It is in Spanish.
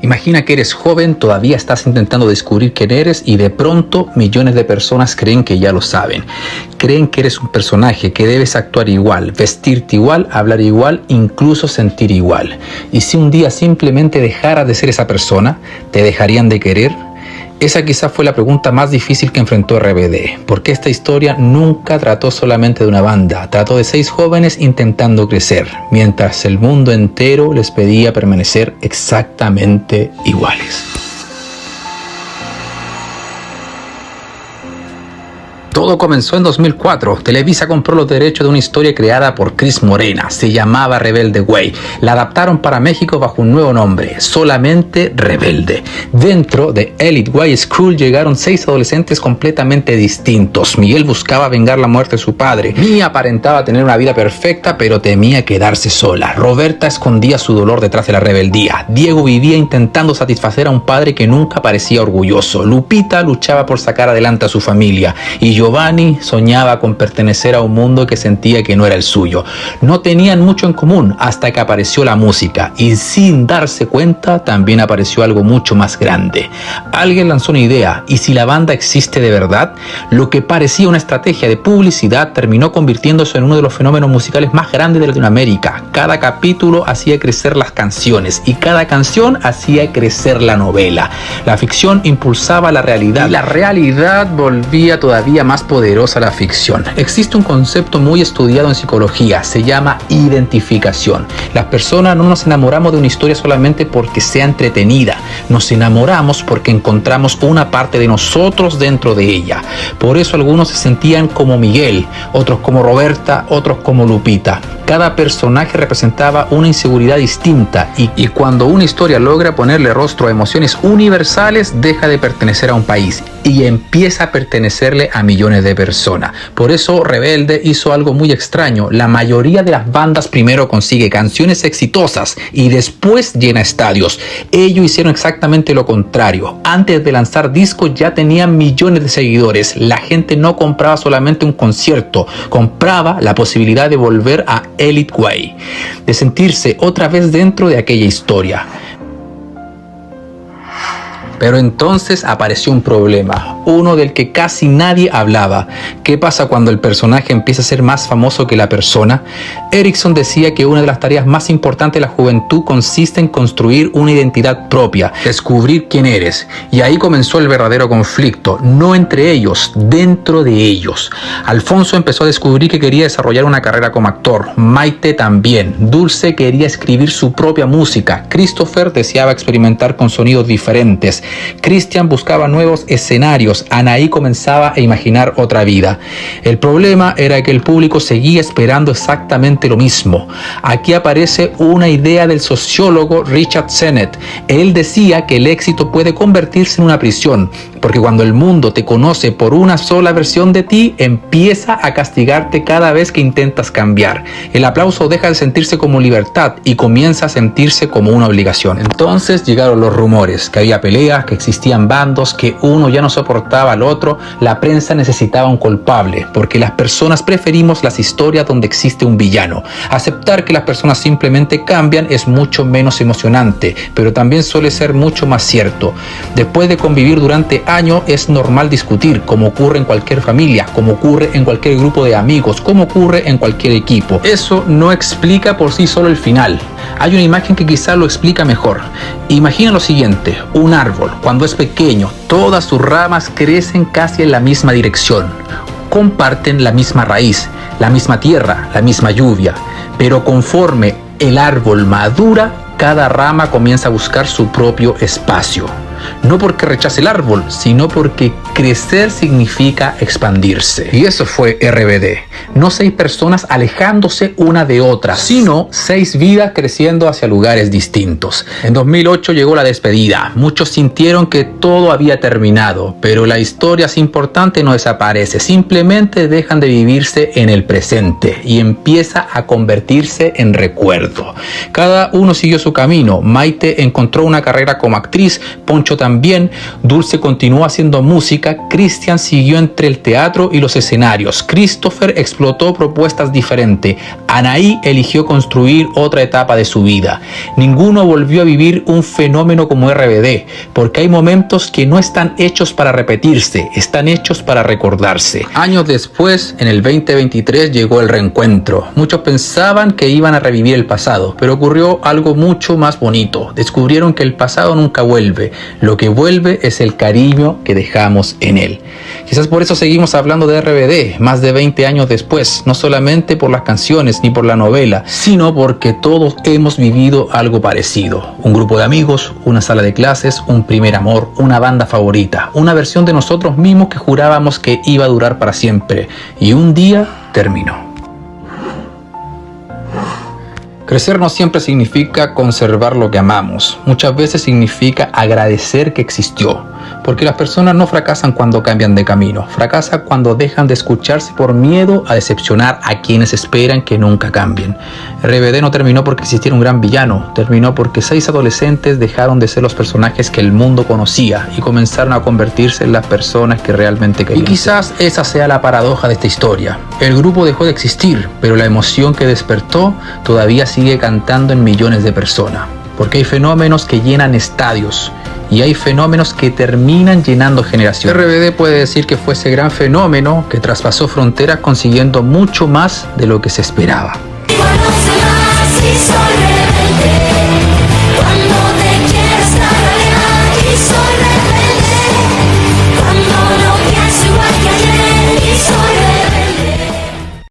Imagina que eres joven, todavía estás intentando descubrir quién eres y de pronto millones de personas creen que ya lo saben. Creen que eres un personaje, que debes actuar igual, vestirte igual, hablar igual, incluso sentir igual. Y si un día simplemente dejaras de ser esa persona, ¿te dejarían de querer? Esa quizás fue la pregunta más difícil que enfrentó RBD, porque esta historia nunca trató solamente de una banda, trató de 6 jóvenes intentando crecer, mientras el mundo entero les pedía permanecer exactamente iguales. Todo comenzó en 2004. Televisa compró los derechos de una historia creada por Cris Morena. Se llamaba Rebelde Way. La adaptaron para México bajo un nuevo nombre, solamente Rebelde. Dentro de Elite Way School llegaron 6 adolescentes completamente distintos. Miguel buscaba vengar la muerte de su padre. Mia aparentaba tener una vida perfecta, pero temía quedarse sola. Roberta escondía su dolor detrás de la rebeldía. Diego vivía intentando satisfacer a un padre que nunca parecía orgulloso. Lupita luchaba por sacar adelante a su familia. Y Giovanni soñaba con pertenecer a un mundo que sentía que no era el suyo. No tenían mucho en común hasta que apareció la música y sin darse cuenta también apareció algo mucho más grande. Alguien lanzó una idea y si la banda existe de verdad, lo que parecía una estrategia de publicidad terminó convirtiéndose en uno de los fenómenos musicales más grandes de Latinoamérica. Cada capítulo hacía crecer las canciones y cada canción hacía crecer la novela. La ficción impulsaba la realidad y la realidad volvía todavía más poderosa la ficción. Existe un concepto muy estudiado en psicología, se llama identificación. Las personas no nos enamoramos de una historia solamente porque sea entretenida, nos enamoramos porque encontramos una parte de nosotros dentro de ella. Por eso algunos se sentían como Miguel, otros como Roberta, otros como Lupita. Cada personaje representaba una inseguridad distinta y cuando una historia logra ponerle rostro a emociones universales, deja de pertenecer a un país y empieza a pertenecerle a millones de personas. Por eso Rebelde hizo algo muy extraño. La mayoría de las bandas primero consigue canciones exitosas y después llena estadios. Ellos hicieron exactamente lo contrario. Antes de lanzar discos ya tenían millones de seguidores. La gente no compraba solamente un concierto, compraba la posibilidad de volver a Elite Way, de sentirse otra vez dentro de aquella historia. Pero entonces apareció un problema, uno del que casi nadie hablaba. ¿Qué pasa cuando el personaje empieza a ser más famoso que la persona? Erikson decía que una de las tareas más importantes de la juventud consiste en construir una identidad propia, descubrir quién eres. Y ahí comenzó el verdadero conflicto, no entre ellos, dentro de ellos. Alfonso empezó a descubrir que quería desarrollar una carrera como actor, Maite también. Dulce quería escribir su propia música, Christopher deseaba experimentar con sonidos diferentes. Cristian buscaba nuevos escenarios, Anaí comenzaba a imaginar otra vida. El problema era que el público seguía esperando exactamente lo mismo. Aquí aparece una idea del sociólogo Richard Sennett. Él decía que el éxito puede convertirse en una prisión, porque cuando el mundo te conoce por una sola versión de ti, empieza a castigarte cada vez que intentas cambiar. El aplauso deja de sentirse como libertad y comienza a sentirse como una obligación. Entonces llegaron los rumores, que había peleas, que existían bandos, que uno ya no soportaba al otro. La prensa necesitaba un culpable, porque las personas preferimos las historias donde existe un villano. Aceptar que las personas simplemente cambian es mucho menos emocionante, pero también suele ser mucho más cierto. Después de convivir durante años, es normal discutir, como ocurre en cualquier familia, como ocurre en cualquier grupo de amigos, como ocurre en cualquier equipo. Eso no explica por sí solo el final. Hay una imagen que quizás lo explica mejor. Imagina lo siguiente, un árbol, cuando es pequeño, todas sus ramas crecen casi en la misma dirección. Comparten la misma raíz, la misma tierra, la misma lluvia, pero conforme el árbol madura, cada rama comienza a buscar su propio espacio. No porque rechace el árbol, sino porque crecer significa expandirse. Y eso fue RBD. No 6 personas alejándose una de otra, sino 6 vidas creciendo hacia lugares distintos. En 2008 llegó la despedida. Muchos sintieron que todo había terminado, pero la historia importante no desaparece. Simplemente dejan de vivirse en el presente y empieza a convertirse en recuerdo. Cada uno siguió su camino. Maite encontró una carrera como actriz, Poncho hecho también Dulce continuó haciendo música, Christian siguió entre el teatro y los escenarios, Christopher explotó propuestas diferentes, Anaí eligió construir otra etapa de su vida. Ninguno volvió a vivir un fenómeno como RBD, porque hay momentos que no están hechos para repetirse, están hechos para recordarse. Años después, en el 2023, llegó el reencuentro. Muchos pensaban que iban a revivir el pasado, pero ocurrió algo mucho más bonito. Descubrieron que el pasado nunca vuelve. Lo que vuelve es el cariño que dejamos en él. Quizás por eso seguimos hablando de RBD más de 20 años después, no solamente por las canciones ni por la novela, sino porque todos hemos vivido algo parecido. Un grupo de amigos, una sala de clases, un primer amor, una banda favorita, una versión de nosotros mismos que jurábamos que iba a durar para siempre y un día terminó. Crecer no siempre significa conservar lo que amamos, muchas veces significa agradecer que existió, porque las personas no fracasan cuando cambian de camino, fracasan cuando dejan de escucharse por miedo a decepcionar a quienes esperan que nunca cambien. RBD no terminó porque existiera un gran villano, terminó porque 6 adolescentes dejaron de ser los personajes que el mundo conocía y comenzaron a convertirse en las personas que realmente querían. Y quizás esa sea la paradoja de esta historia. El grupo dejó de existir, pero la emoción que despertó todavía sigue cantando en millones de personas, porque hay fenómenos que llenan estadios y hay fenómenos que terminan llenando generaciones. RBD puede decir que fue ese gran fenómeno que traspasó fronteras consiguiendo mucho más de lo que se esperaba.